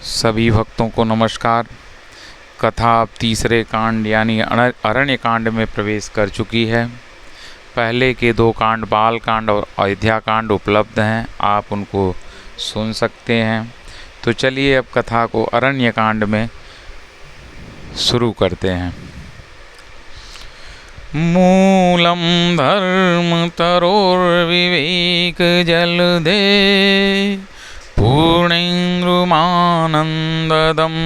सभी भक्तों को नमस्कार। कथा अब तीसरे कांड यानी अरण्य कांड में प्रवेश कर चुकी है। पहले के दो कांड बाल कांड और अयोध्या कांड उपलब्ध हैं, आप उनको सुन सकते हैं। तो चलिए अब कथा को अरण्य कांड में शुरू करते हैं। मूलम धर्म तरोर्विवेक जलदे पूर्णेन्द्रुमानन्ददं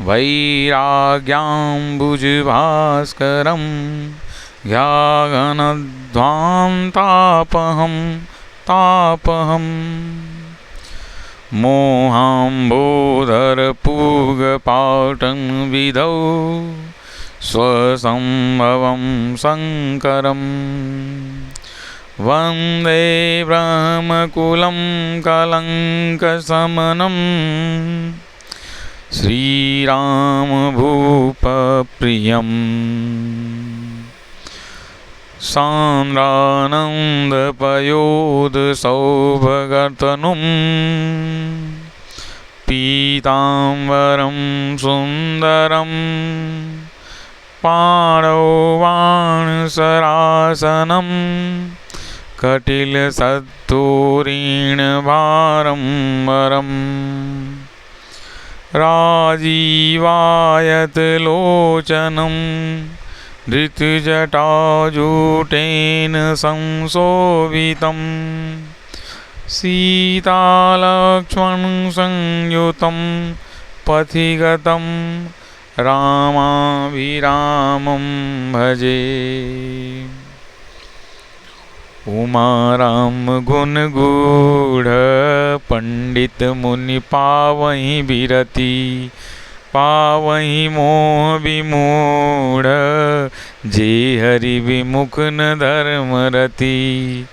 वैराग्याम्बुजभास्करं ध्यानध्वान्तापहं तापहम् मोहाम्बोधरपूगपाटं विधौ स्वसंभवं शङ्करम् वन्दे ब्रह्मकुलं कलङ्कशमनं श्रीरामभूपप्रियम् सान्द्रानन्दपयोधसौभगतनुं पीताम्बरं सुन्दरं पाणौवाणसरासनं कटिलसत्तूरीणभारम्बरम् राजीवायतलोचनं धृतजटाजूटेन संशोभितं सीतालक्ष्मणसंयुतं पथिगतं रामाभिरामं भजे। उमाराम गुण गूढ़ पंडित मुनि पावहीं बिरति पावहीं मोह विमूढ़ जे हरि विमुख न धर्म रति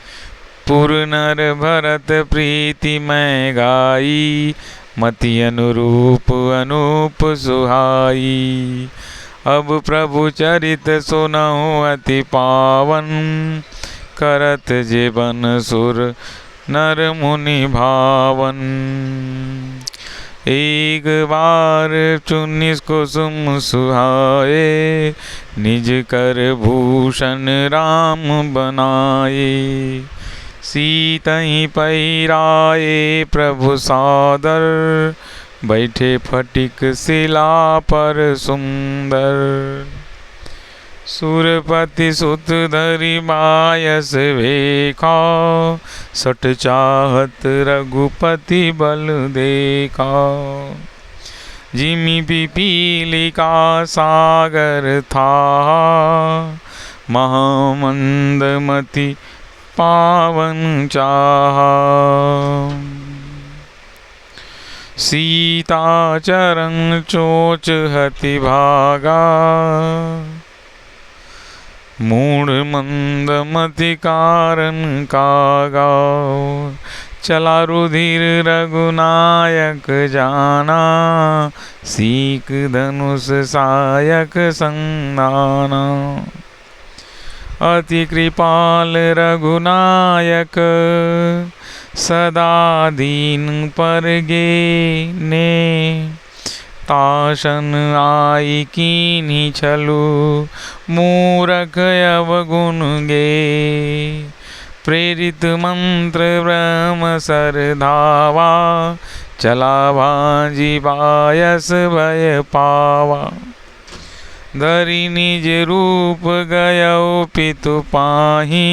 पुर नर भरत प्रीति मैं गाई मति अनुरूप अनूप सुहाई। अब प्रभु चरित सुनहु अति पावन करत जीवन सुर नर मुनि भावन। एक बार 19 कुसुम सुहाए निज कर भूषण राम बनाए सीतहि पैराए प्रभु सादर बैठे फटिक शिला पर सुंदर। सुरपति सुत धरि बायस वेखा सठ चाहत रघुपति बल देखा। जिमि पिपीलिका सागर था महामंदमति पावन चाहा। सीता चरण चोच हति भागा मूढ़ मंदमति कारण कागा। चला रुधिर रघुनायक जाना सीक धनुष सायक संधाना। अति कृपाल रघुनायक सदा दीन पर गे ने ताशन आई कीन्ही छलु मूरख अवगुण गे। प्रेरित मंत्र ब्रह्म सर धावा चला भांजी बायस भय पावा। धरि निज रूप गयो पितु पाही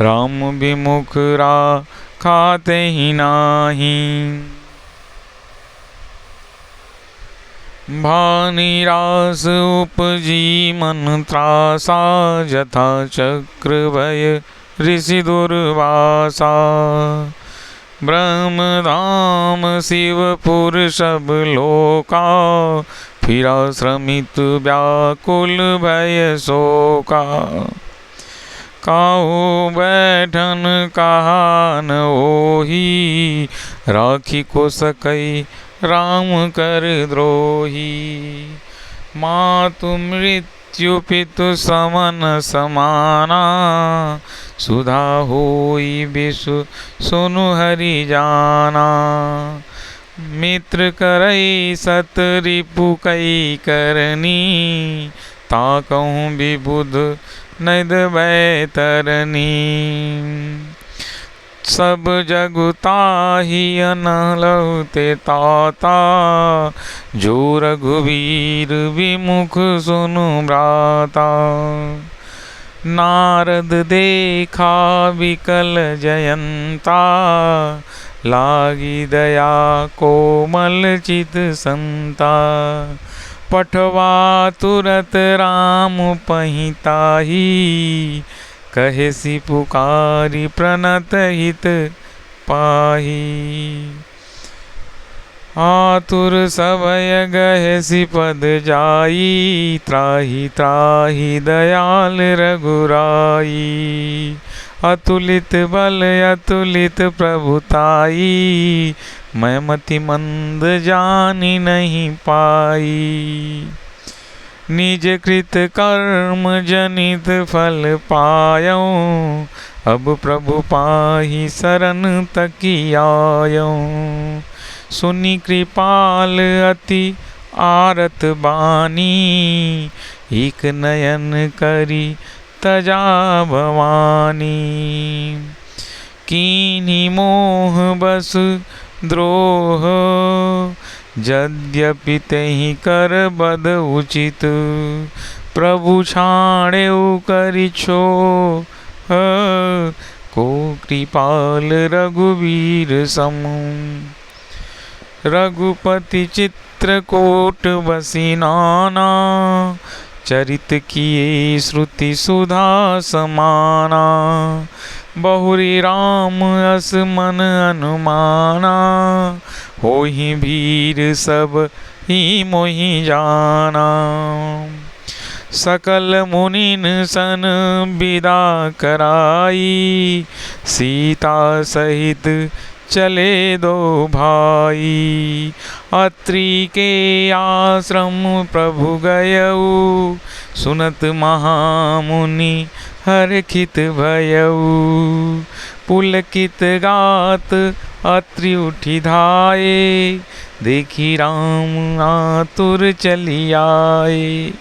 राम विमुख खाते ही नाही। भानिरास उपजी मन त्रासा जथा चक्र भय ऋषि दुर्वासा। ब्रह्म धाम शिवपुर सब लोका फिरा श्रमित व्याकुल भय शोका। काहू बैठन कहा न ओही राखी को सकई राम कर द्रोही। मातु मृत्यु पितु समन समाना सुधा होई विषु सुनु हरि जाना। मित्र करई सत रिपु कई करनी, ताकहूँ विबुध नैद बैतरनी। सब जगु ताहि अनलहु ते ताता, जो रघुवीर विमुख सुनु भ्राता। नारद देखा विकल जयंता, लागी दया कोमल चित संता। पठवा तुरत राम पहिताही, कहेसि पुकारी प्रणत हित पाही। आतुर सभय गहेसि पद जाई, त्राहि त्राहि दयाल रघुराई। अतुलित बल अतुलित प्रभुताई, मैं मति मंद जानी नहीं पाई। निज कृत कर्म जनित फल पायऊँ, अब प्रभु पाहि शरण तकी आयऊँ। सुनि कृपाल अति आरत बानी, एक नयन करी तजा भवानी। कीन्ही मोह बस द्रोह, यद्यपि तेहि कर बद उचित। प्रभु छाड़ेउ करि छोह, को कृपाल रघुवीर समु। रघुपति चित्रकूट बसी नाना, चरित किए श्रुति सुधा समाना। बहुरी राम अस मन अनुमाना, होहि भीर सब ही मोहि जाना। सकल मुनिन सन विदा कराई, सीता सहित चले दो भाई। अत्रि के आश्रम प्रभु गयऊ, सुनत महामुनि हरखित भयऊ। पुलकित गात अत्रि उठि धाये, देखी राम आतुर चली आए।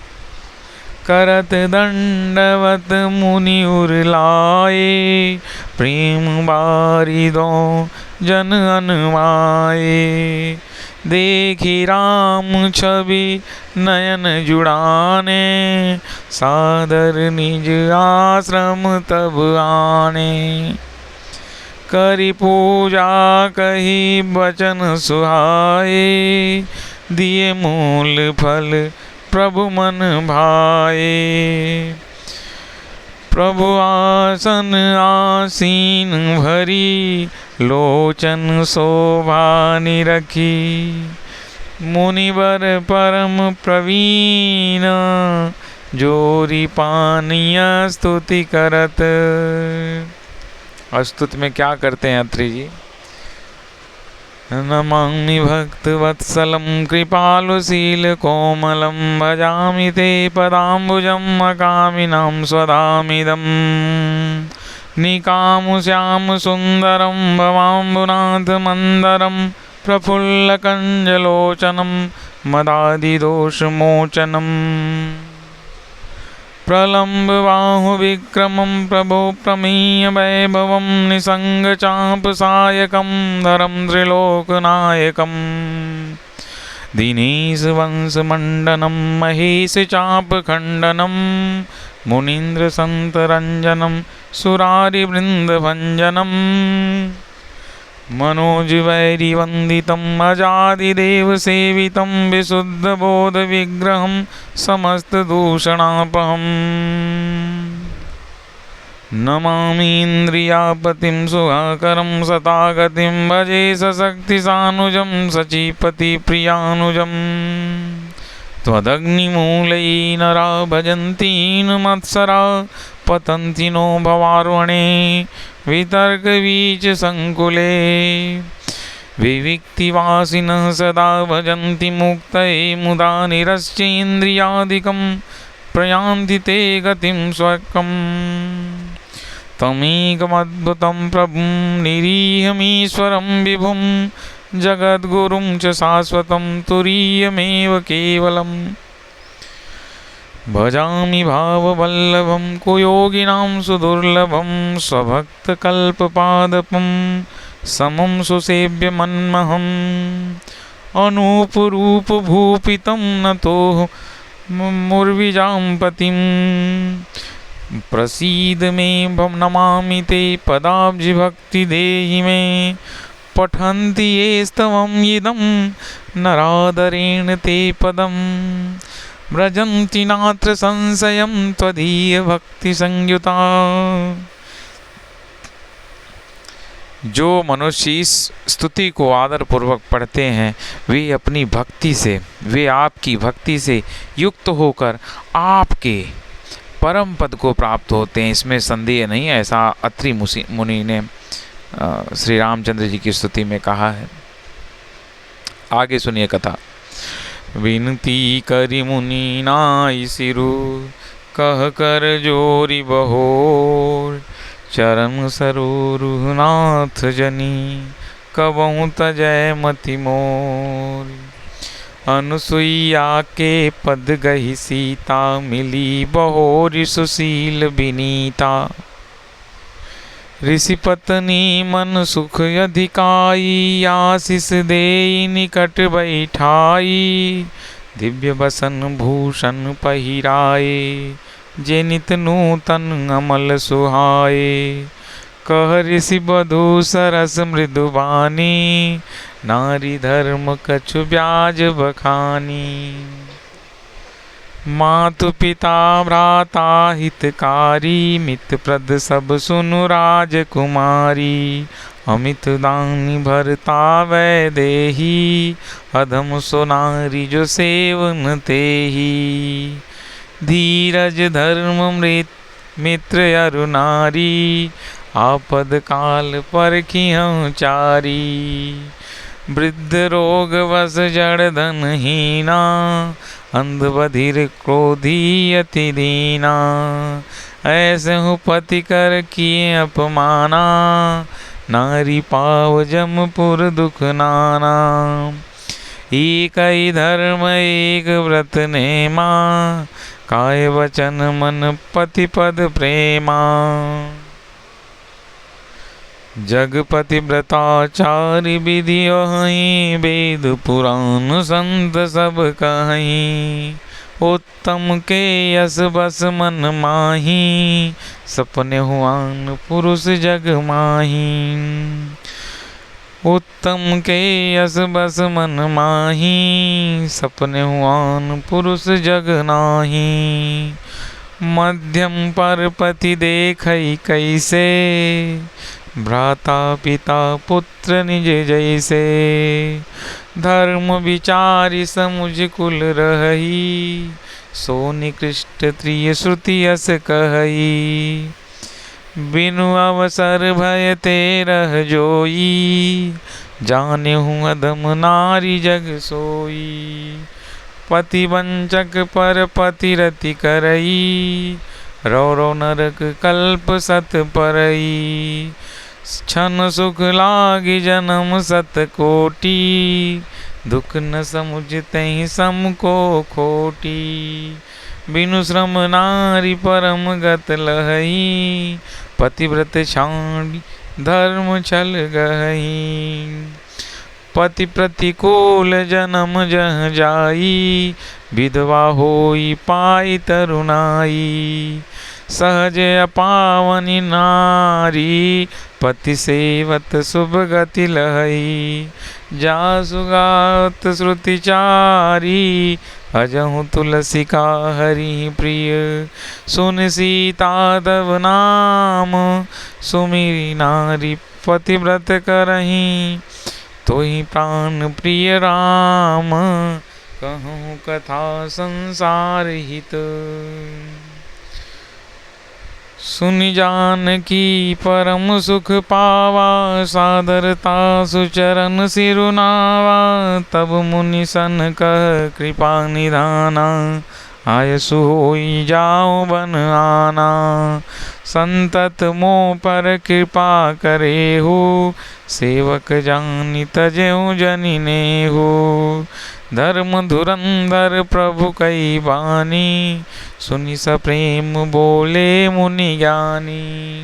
करत दंडवत मुनि उर लाए, प्रेम बारिदो जन अनुमाए। देखी राम छवि नयन जुड़ाने, सादर निज आश्रम तब आने। करि पूजा कही बचन सुहाए, दिए मूल फल प्रभु मन भाए। प्रभु आसन आसीन भरी, लोचन शोभा निरखी। मुनिवर परम प्रवीण, जोरी पानीय स्तुति करत। स्तुति में क्या करते हैं अत्रि जी? नमामि भक्तवत्सलं कृपालुशील कोमलं, भजामि ते पदाम्बुजम् अकामिनां स्वदामिदम्। निकामुश्याम सुन्दरं भवाम्बुनाथ मन्दरं, प्रफुल्लकञ्जलोचनं मदादिदोषमोचनम्। प्रलम्ब बाहु विक्रमं प्रभो प्रमेय वैभवं, निसङ्गचापसायकं धरं त्रिलोकनायकम्। दिनेश वंशमण्डनं महेश चापखण्डनं, मुनीन्द्र सन्तरञ्जनं सुरारिवृन्दभञ्जनम्। मनोजवैरिवन्दितं अजादिदेवसेवितं, विशुद्धबोधविग्रहं समस्तदूषणापहम्। नमामीन्द्रियापतिं सुहाकरं सतागतिं, भजे सशक्तिसानुजं सचीपतिप्रियानुजम्। त्वदग्निमूलै नरा भजन्ति मत्सरा, पतन्ति नो भवार्वणे वितर्कबीजसङ्कुले। विविक्तिवासिनः सदा भजन्ति मुक्तये, मुदा निरस्येन्द्रियादिकं प्रयान्ति ते गतिं स्वकम्। तमेकमद्भुतं प्रभुं निरीहमीश्वरं विभुं, जगद्गुरुं च शाश्वतं तुरीयमेव केवलम्। भजामि भाववल्लभं कुयोगिनां सुदुर्लभं स्वभक्तकल्पपादपं समं सुसेव्यमन्महम्। अनूपरूपभूपितं नतोः मुर्विजां पतिं प्रसीद मे नमामि ते पदाब्जभक्ति देहि मे। पठन्ति ये स्तवं इदं नरादरेण ते पदं व्रजन्ति नात्र संशयं त्वदीय भक्ति संयुता। जो मनुष्य इस स्तुति को आदर पूर्वक पढ़ते हैं वे अपनी भक्ति से, वे आपकी भक्ति से युक्त होकर आपके परम पद को प्राप्त होते हैं, इसमें संदेह नहीं है। ऐसा अत्रि मुनि ने श्री रामचंद्र जी की स्तुति में कहा है। आगे सुनिए कथा। विनती करि मुनि नाई सिरु कह कर जोरी बहोर। चरण सरोरुनाथ जनी कबहु तजय मति मोर। अनुसुईया के पद गही सीता मिली बहोरी सुशील विनीता। ऋषि पत्नी मन सुख अधिकाई आशीष देई निकट बैठाई। दिव्य बसन भूषण पहिराए जे नित नूतन अमल सुहाए। कह ऋषि बधू सरस मृदुबानी नारी धर्म कछु ब्याज बखानी। मातु पिता भ्राता हितकारी मित्र प्रद सब सुनु राजकुमारी। अमित दानी भरता वैदेही अधम सोनारी जो सेवन तेही। धीरज धर्म मित्र अरु नारी आपद काल परखिहं चारी। वृद्ध रोग वस जड़ धनहीना अंध बधिर क्रोधी अति दीना। ऐसे हूँ पति कर किए अपमाना नारी पाव जमपुर दुख नाना। एक ही धर्म एक व्रत नेमा काय वचन मन पति पद प्रेमा। जगपति व्रताचार्य विधि वहीं वेद पुराण संत सब कहीं। उत्तम के यस बस मन माही सपने हुआन पुरुष जग माही। उत्तम के यस बस मन माही सपने हुआन पुरुष जग नाही। मध्यम पर पति देखई कैसे भ्राता पिता पुत्र निज जैसे। धर्म विचारी समुझ कुल रही सो निकृष्ट त्रिय श्रुति अस कहई। बिनु अवसर भय तेरह जोई जाने हूँ अधम नारी जग सोई। पति वंचक पर पति रति करई रो रो नरक कल्प सत परई। क्षण सुख लागी जन्म सत कोटि दुख न समुझते ही सम को खोटी। बिनु श्रम नारी परम गत लहई पतिव्रत छाड़ी धर्म छल गहई। पति प्रतिकूल जन्म जह जाई विधवा होई पाई तरुणाई। सहज अपावनी नारी पति सेवत शुभ गति लहई। जासुगात श्रुतिचारी अजहु तुलसी का हरि प्रिय। सुन सीता तव नाम सुमिरी नारी पतिव्रत करही। तो ही प्राण प्रिय राम कहूँ कथा संसार हित। सुनि जानकी परम सुख पावा सादरता सुचरण सिरुनावा। तब मुनि सन कह कृपा निधाना आयसु होई जाओ बन आना। संतत मोह पर कृपा करे हो, सेवक जानि तजेऊ जनि ने हो। धर्म धुरंधर प्रभु कई बानी, सुनि स प्रेम बोले मुनि ज्ञानी।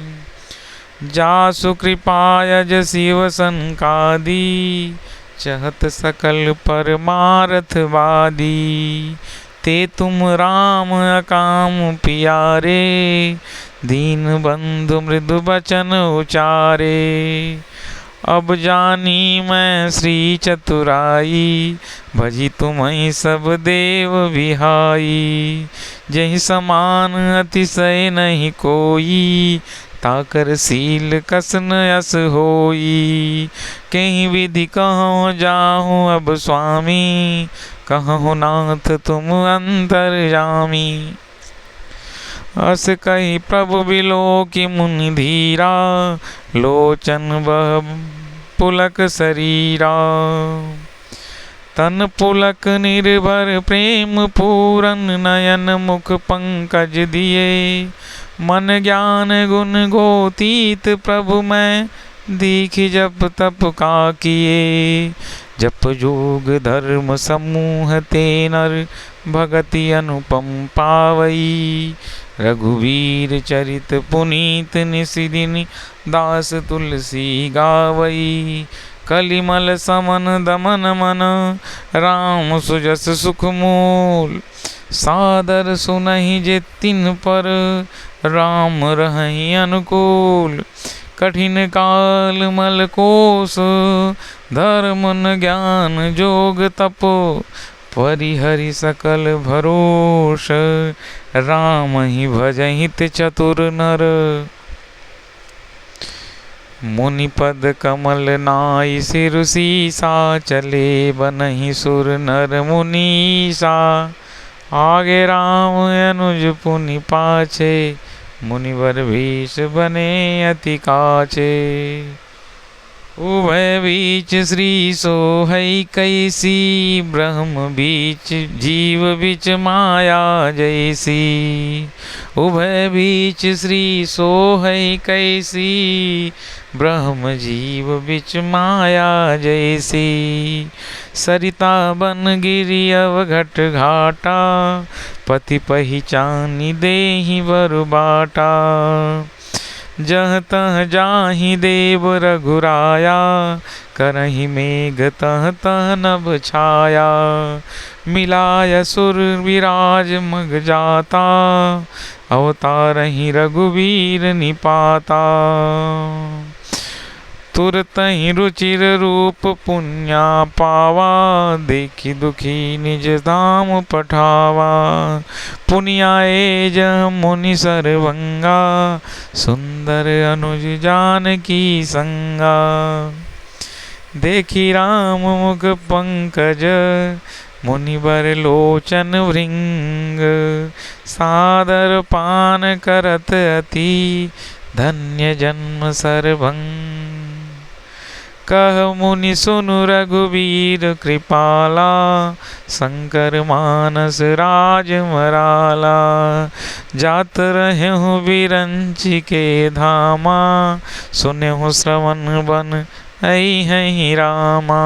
जासु कृपायज शिव सनकादि, चहत सकल परमारथ वादी। ते तुम राम अकाम पियारे, दीन बंधु मृदु बचन उचारे। अब जानी मैं श्री चतुराई, भजी तुम्हें सब देव विहाई। जहि समान अतिशय नहीं कोई, ताकर शील कसन यस होई। कहीं विधि कहो जाहूँ अब स्वामी, कहो नाथ तुम अंतर्यामी। अस कही प्रभु बिलो की मुनि धीरा, लोचन बह पुलक शरीरा। तन पुलक निर्भर प्रेम पूरन, नयन मुख पंकज दिए। मन ज्ञान गुण गोतीत प्रभु मैं, दीख जप तप का किए। जप जोग धर्म समूह ते नर, भगति अनुपम पावई। रघुवीर चरित पुनीत निसिदिन, दास तुलसी गावई। कलिमल समन दमन मन, राम सुजस सुख मूल। सादर सुनहि जे तिन पर, राम रहहि अनुकूल। कठिन काल मल कोस, धर्म न ज्ञान जोग तप। परिहरि सकल भरोष, राम ही भजहित चतुर नर। मुनिपद कमल नाई सिर सीसा, चले बनहि सुर नर मुनीसा। आगे राम अनुज पुनि पाछे, मुनिवर भीष बने अति काछे। उभय बीच श्री सोहई कैसी, ब्रह्म बीच जीव बीच माया जैसी। उभय बीच श्री सोहई कैसी, ब्रह्म जीव बीच माया जैसी। सरिता बन गिरि अवघट घाटा, पति पहिचानी देहि बर बाटा। जह तह जाहि देव रघुराया, करहि मेघ तह तह नभ छाया। मिलाय सुर विराज मग जाता, अवतारहि रघुवीर निपाता। तुरतहि रुचिर रूप पुण्या पावा, देखि दुखी निज धाम पठावा। पुनियाए जह मुनि सरभंगा, सुंदर अनुज जानकी संगा। देखि राम मुख पंकज, मुनिवर लोचन भृंग। सादर पान करत अति, धन्य जन्म सरभंग। कह मुनि सुनु रघुवीर कृपाला, शंकर मानस राज मराला। जात रहूँ बिरंची के धामा, सुनहु श्रवण बन अइहहि रामा।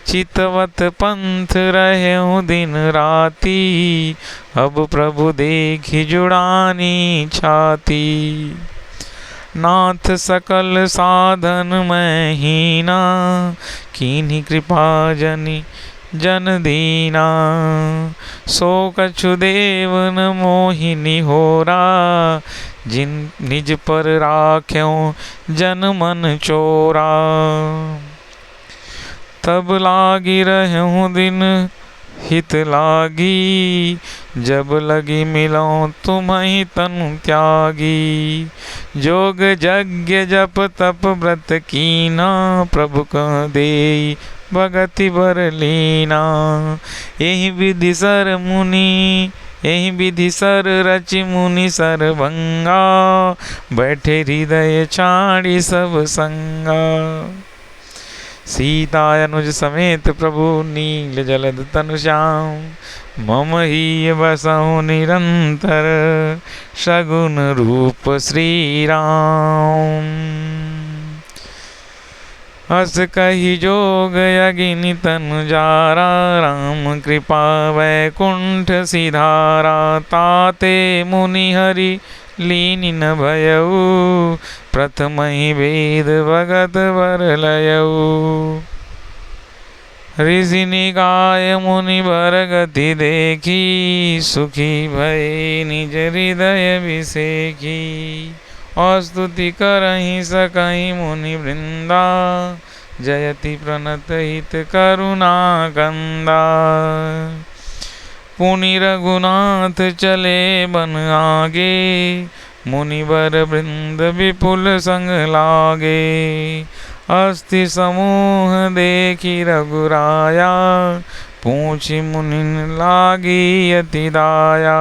चितवत पंथ रहूँ दिन राती, अब प्रभु देखि जुड़ानी छाती। नाथ सकल साधन मैं हीना, कीन्ही कृपा जनि जन दीना। सो कछु देव न मोहि निहोरा, जिन निज पर राख्यों जन मन चोरा। तब लागी रहूँ दिन हित लागी, जब लगी मिलो तुम्हि तनु त्यागी। जोग यज्ञ जप तप व्रत कीना, प्रभु कह देई भगति बर लीना। एहि विधि सर मुनि, एहि विधि सर रचि मुनि सरभंगा। बैठे हृदय छाड़ी सब संगा। सीता अनुज समेत प्रभु, नील जलद तनु श्याम। मम ही बसहु निरंतर सगुण रूप श्री राम। हस कही जोग अगिनि तनु जारा, राम कृपा वैकुंठ सिधारा। ताते मुनि हरि लीनि न भयऊ, प्रथम ही वेद भगत वर लयऊ। ऋषि निकाय मुनि बर गति देखी, सुखी भय निज हृदय विसेखी। और स्तुति करहि सकहि मुनि वृंदा, जयति प्रणत हित करुणा कंदा। पुनि रघुनाथ चले बन आगे, मुनिवर वृंद विपुल संग लागे। अस्ति समूह देखी रघुराया, पूछी मुनि लागी अति दाया।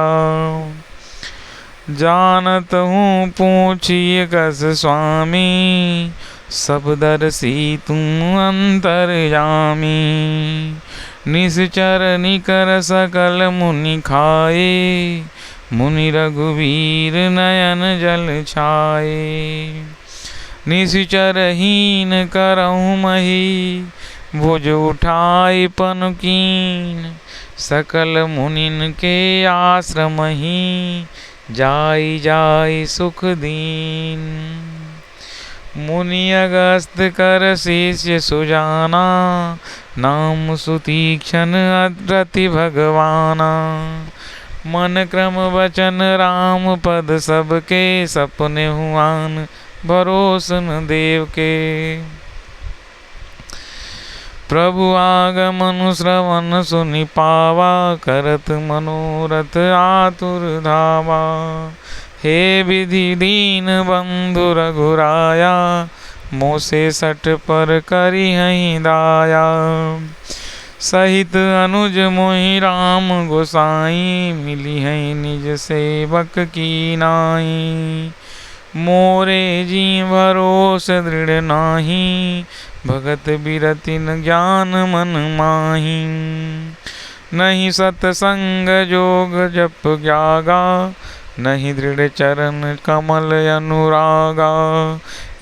जानत हूँ पूछिए कस स्वामी, सब दर्शी तुम अंतर्यामी। निश्चर निकर सकल मुनि खाए, मुनि रघुवीर नयन जल छाए। निश्चरहीन करहु मही, भुज उठाई पन कीन। सकल मुनिन के आश्रम ही, जाई जाई सुख दीन। मुनि अगस्त कर शिष्य सुजाना, नाम सुतीक्षण अद्रति भगवाना। मन क्रम वचन राम पद सबके, सपने हुआन भरोसन देव के। प्रभु आगमनु श्रवण सुनि पावा, करत मनोरथ आतुर धावा। हे विधि दीन बंधु रघुराया, मोसे सठ पर करी हहीं दाया। सहित अनुज मोहि राम गोसाई, मिली है निज सेवक की नाई। मोरे जी भरोस दृढ़ नाही, भगत बिरतिन ज्ञान मन माही। नहीं सतसंग जोग जप ज्ञागा, नहीं दृढ़ चरण कमल अनुरागा।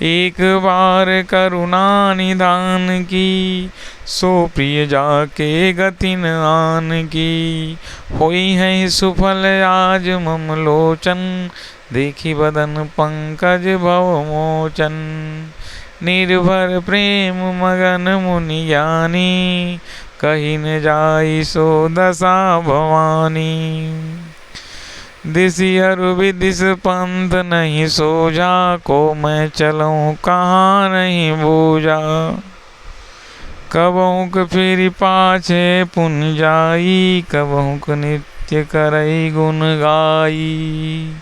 एक बार करुणा निधान की, सो प्रिय जाके गति न आन की। होई है सुफल आज मम लोचन, देखी बदन पंकज भव मोचन। निर्भर प्रेम मगन मुनि ज्ञानी, कही न जाई सो दशा भवानी। दिशि हरु विदिश पंथ नहीं सोजा, को मैं चलूं कहाँ नहीं बूझा। कबहुक फिर पाछे पुन जाई, कबहुक नित्य करई गुण गाई।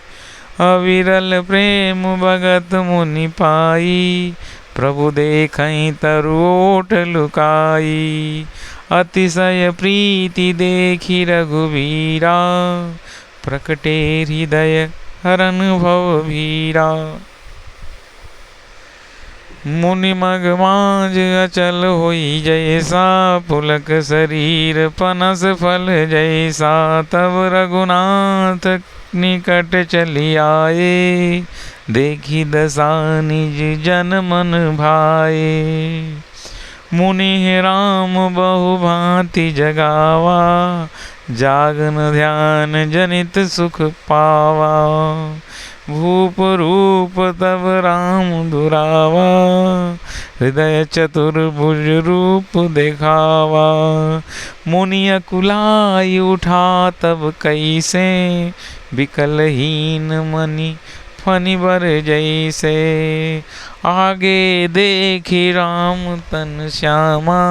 अविरल प्रेम भगत मुनि पाई, प्रभु देखई तरु ओट लुकाई। अतिशय प्रीति देखी रघुवीरा, प्रकटे हृदय हरन भव भीरा। मुनि मग मांझ अचल होई जैसा, पुलक शरीर पनस फल जैसा। तब रघुनाथ निकट चली आए, देखी दशा निज जन मन भाए। मुनि राम बहु भांति जगावा, जागन ध्यान जनित सुख पावा। भूप रूप तब राम दुरावा, हृदय चतुर्भुज रूप दिखावा। मुनि अकुलाई उठा तब कैसे, विकलहीन मनि फनि बर जैसे। आगे देखी राम तन श्यामा,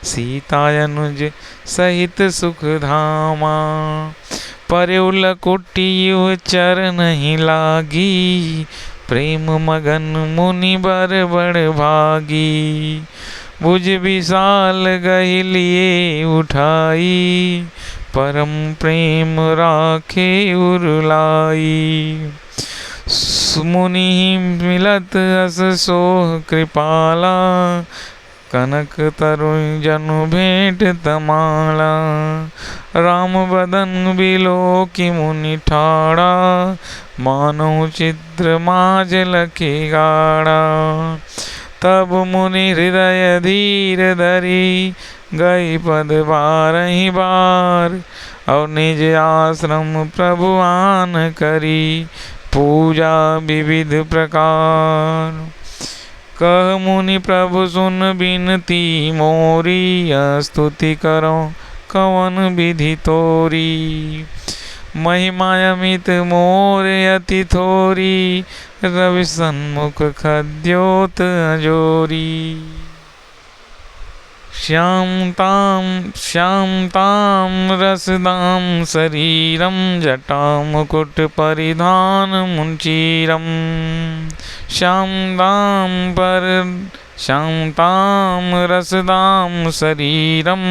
सीता अनुज सहित सुख धामा। पर्युल कुटी चर नहीं लागी, प्रेम मगन मुनि बर बड़ भागी। भुज विशाल गहि लिए उठाई, परम प्रेम राखे उरलाई। मुनि मिलत अस सोह कृपाला, कनक तरुण जनु भेंट तमाला, राम बदन बिलो की मुनि ठाड़ा, मानो चित्र माज लखी गाड़ा। तब मुनि हृदय धीर धरी, गई पद बारही बार, और निज आश्रम प्रभु आन करी, पूजा विविध प्रकार। कह मुनि प्रभु सुन बिनती मोरी, स्तुति करो कवन विधि तोरी। महिमा अमित मोर अति थोरी, रवि सन्मुख खद्योत अजोरी। श्याम ताम रसदाम शरीरम, जटा मुकुट परिधान मुंचीरम। श्याम ताम रसदाम शरीरम,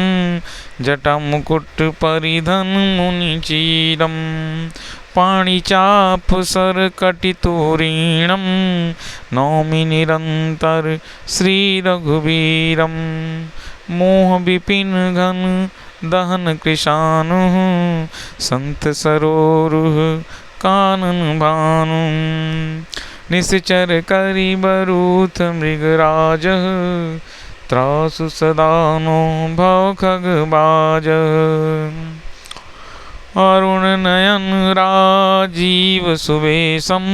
जटा मुकुट परिधन मुनिचीरम। पाणिचाप सर कटितूरीणम, नौमि निरंतर श्री रघुवीरम। मोह विपिन घन दहन कृशानु, संत सरोरुह कानन भानु। निश्चर करि बरूथ मृगराज, त्रासु सदानो भव खगबाज। अरुण नयन राजीव सुवेशम,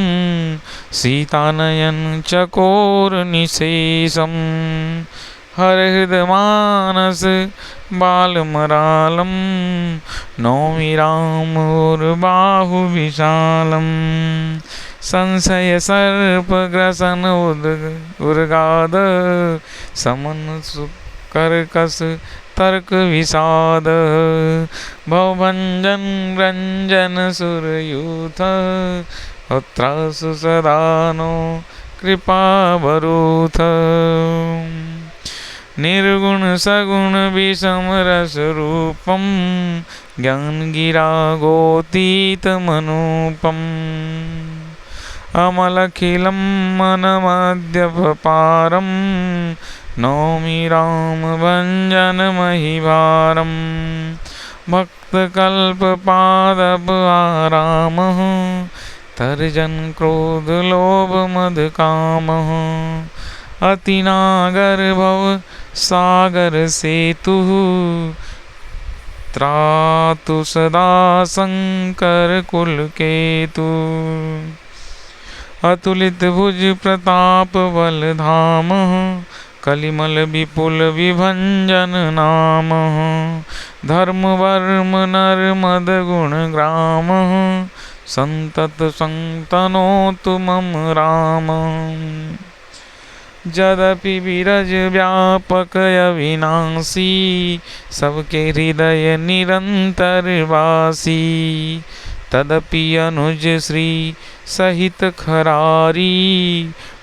सीतानयन चकोर निशेषम। हर हृदय मानस बालमरालम, नौमि राम बाहु विशालम। संशय सर्प ग्रसन उर्गाद, समन कर्कस तर्क विषाद। भवभंजन रंजन सुरयूथ, त्रासु सदानो कृपा बरूथ। निर्गुण सगुण विषम रस रूपम, ज्ञान गिरा गोतीत मनूपम। अमलखिलम मनमद्यप पारम, नौमि राम भंजन महिभारम। भक्त कल्प पादप आराम, तर्जन क्रोध लोभ मद काम। अति नागर भव सागर सेतु, त्रातु सदा शंकर कुल केतु। अतुलित भुज प्रताप बल धाम, कलिमल विपुल विभंजन नाम। धर्म वर्म नर मद गुण ग्राम, संतत संतनोतु मम राम। यद्यपि विरज व्यापक अविनाशी, सबके हृदय निरंतर वासी। तदपि अनुज श्री सहित खरारी,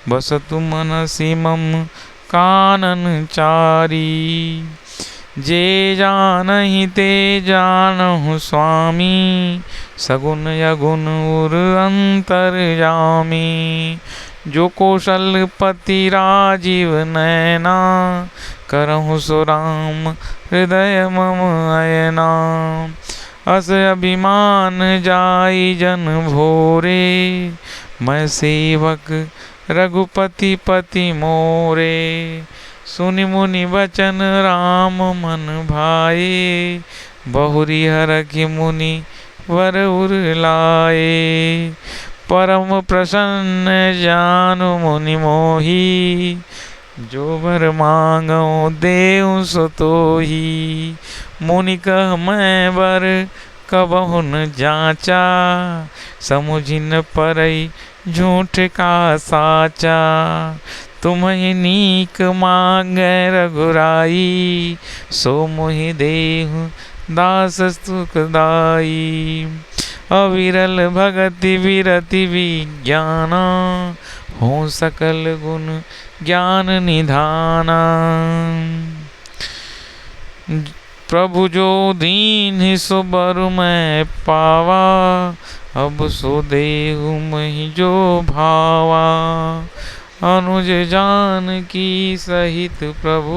बसतु मनसि मम कानन चारी। जे जानहि ते जानहु स्वामी, सगुन यगुन उर अंतर्यामी। जो कौशलपति राजीव नैना, करहु सो राम हृदय मम अयना। अस अभिमान जाई जन भोरे, मैं सेवक रघुपति पति मोरे। सुनि मुनि वचन राम मन भाए, बहुरी हरखि मुनि वर उर लाए। परम प्रसन्न जानु मुनि मोही, जो वर मांगो देउ सो तोही। मुनि कह मैं वर कबहु न जाचा, समुझि न परई झूठ का साचा। तुम्हें नीक मांगे रघुराई, सो मोहि देहु दास सुखदाई। अविरल भगति विरति विज्ञाना, हो सकल गुण ज्ञान निधाना। प्रभु जो दीन सो बरु मैं पावा, अब सो देहु महि जो भावा। अनुज जानकी सहित प्रभु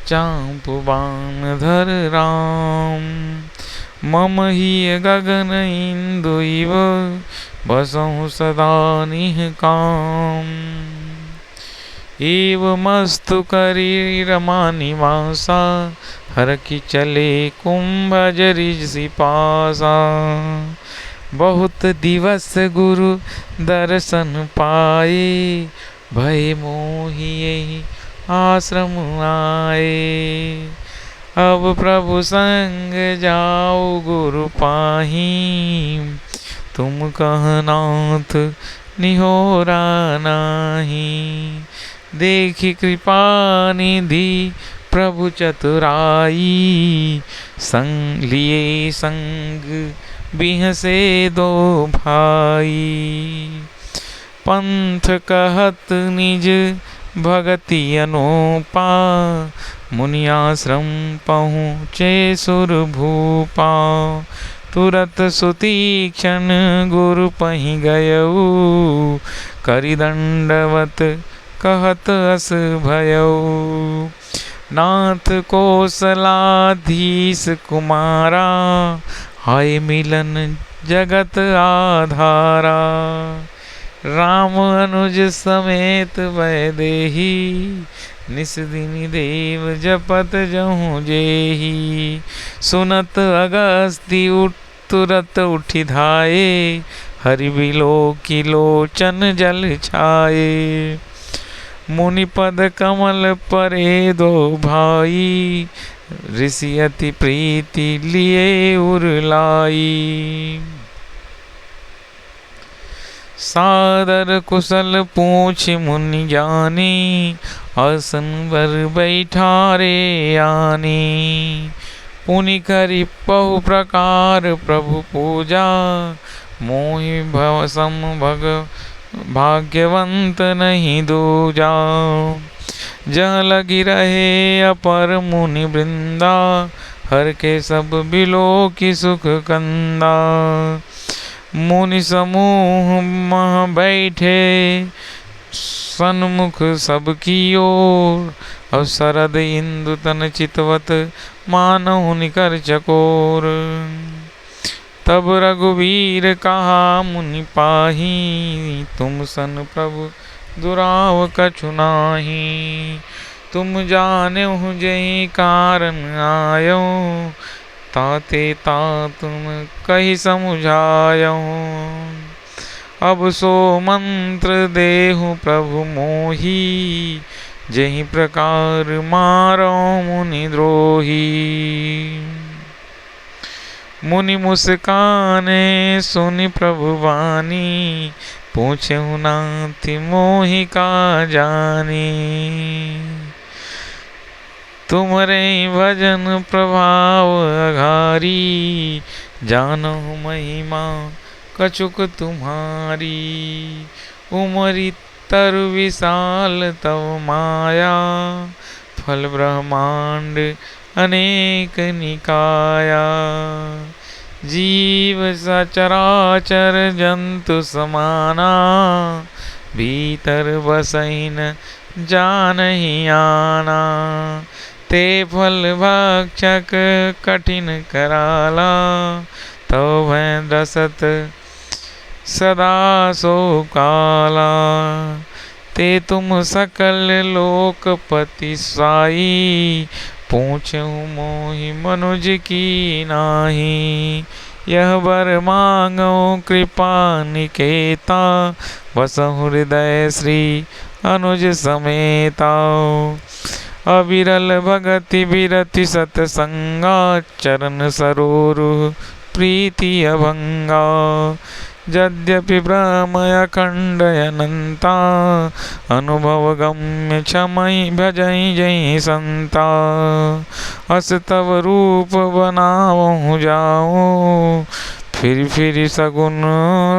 चांपुबान धर राम। मम ही गगन इंदु इव बसहु सदा निह काम। एवमस्तु करी रमा निवासा हर की चले कुंभज ऋषि पासा। बहुत दिवस गुरु दर्शन पाए भय मोहि यही आश्रम आए। अब प्रभु संग जाओ गुरु पाही तुम कहनाथ निहोरा नाही। देखी कृपा निधि प्रभु चतुराई संग लिए संग बिहसे दो भाई। पंथ कहत निज भगति अनुपा मुनियाश्रम पहुँचे सुरभूपा। तुरत सुतीक्षण गुरु पहि गयऊ करि दंडवत कहत अस भयऊ। नाथ कौशलाधीश कुमारा हाय मिलन जगत आधारा। राम अनुज समेत वैदेही निस दिन देव जपत जहु जेही। सुनत अगस्ती तुरत उठि धाये हरि बिलो की लोचन जल छाए। मुनिपद कमल परे दो भाई ऋषि अति प्रीति लिए उरलाई। सादर कुशल पूछ मुनि ज्ञानी आसन वर बैठारे आनी। पुनि करि बहु प्रकार प्रभु पूजा मोहि भव सम भग भाग्यवंत नहीं दूजा। जहाँ लगी रहे अपर मुनि वृंदा हर के सब बिलो की सुख कंदा। मुनि समूह मह बैठे सन्मुख सबकी ओर। अब शरद इंदु तन चितवत मानहु निकर चकोर। तब रघुवीर कहा मुनि पाही तुम सन प्रभु दुराव कछु नाही। तुम जानेहु जेहि कारण आयो ताते ता तुम कहि समुझायो। अब सो मंत्र देहु प्रभु मोही जेहि प्रकार मारो मुनि द्रोही। मुनि मुस्काने सुनि प्रभु वाणी पूछहु नाथ मोहि का जानी। तुमरे भजन प्रभाव अघारी जानहु महिमा कछुक तुम्हारी। उमरि तरु विशाल तव माया फल ब्रह्मांड अनेक निकाया। जीव सचराचर जंतु समाना भीतर बसैन जानहि आना। ते फल भक्षक कठिन कराला तो भय दसत सदा सो काला। ते तुम सकल लोकपति साई पूछहु मोहि मनुज की नाही। यह वर मांगो कृपा निकेता बसहु हृदय श्री अनुज समेता। अविरल भगति विरति सतसंगा चरण सरोरु प्रीति अभंगा। यद्यपि ब्रह्म अखंड अनंता अनुभव गम्य क्षमहि भजहि जहि संता। अस तव रूप बनावहु जाओ फिर सगुन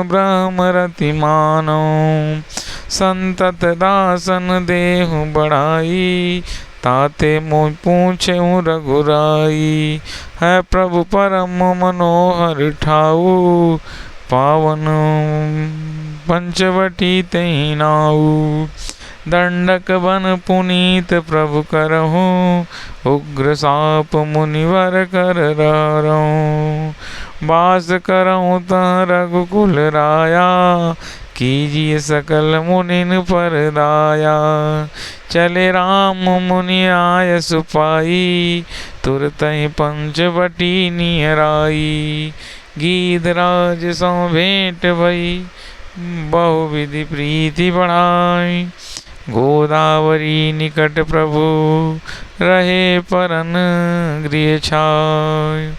ब्रह्म रति मानो। संतत दासन देहु बढ़ाई ताते मोह पूछेहु रघुराई। है प्रभु परम मनोहर ठाऊ पावन पंचवटी तहि नाऊ। दंडक बन पुनीत प्रभु करहु, उग्र साप मुनिवर कर रहूं। वास करहु तह रघुकुल राया, कीजिए सकल मुनिन पर दाया। चले राम मुनि आय सुपाई, तुरतहि पंचवटी नियराई। गीधराज सौ भेंट भई, बहुविधि प्रीति बढ़ाई। गोदावरी निकट प्रभु, रहे परन गृह छाय।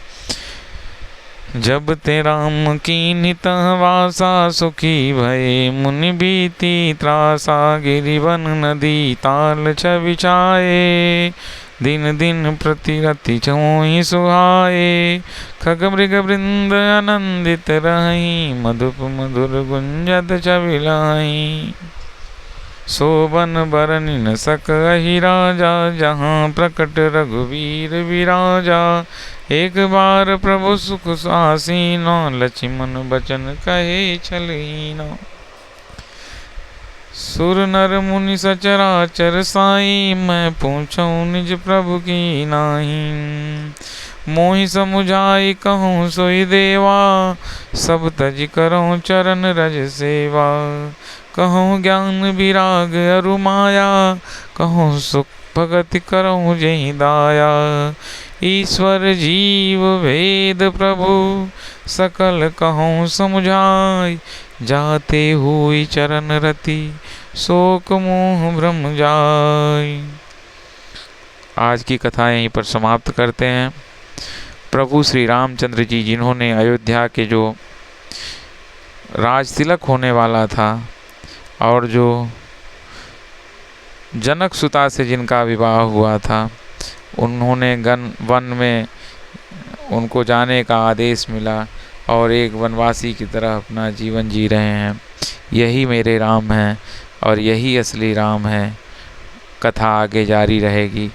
जब ते राम कीन्हि तह वासा, सुखी भये मुनि बीती त्रासा। गिरिवन नदी ताल छवि छाये, दिन दिन प्रति रति छोहि सुहाए। खग मृग वृंद आनंदित रहीं, मधुप मधुर गुंजत छवि लाहीं। सोबन बरनि न सकहि राजा, जहाँ प्रकट रघुवीर विराजा। एक बार प्रभु सुख आसीना, लक्ष्मण बचन कहे छलहीना। सुर नर मुनि सचराचर साई, मैं पूछूं निज प्रभु की नाहीं। मोहि समुझाई कहूँ सोई देवा, सब तज करऊं चरण रज सेवा। कहूँ ज्ञान विराग अरु माया, कहूँ सुख भगति करऊं जेहि दाया। ईश्वर जीव भेद प्रभु, सकल कहूँ समुझाई। जाते हुई चरण रति, शोक मोह भ्रम जाय। आज की कथा यहीं पर समाप्त करते हैं। प्रभु श्री रामचंद्र जी, जिन्होंने अयोध्या के जो राज तिलक होने वाला था और जो जनक सुता से जिनका विवाह हुआ था, उन्होंने वन में उनको जाने का आदेश मिला और एक वनवासी की तरह अपना जीवन जी रहे हैं। यही मेरे राम हैं और यही असली राम है। कथा आगे जारी रहेगी।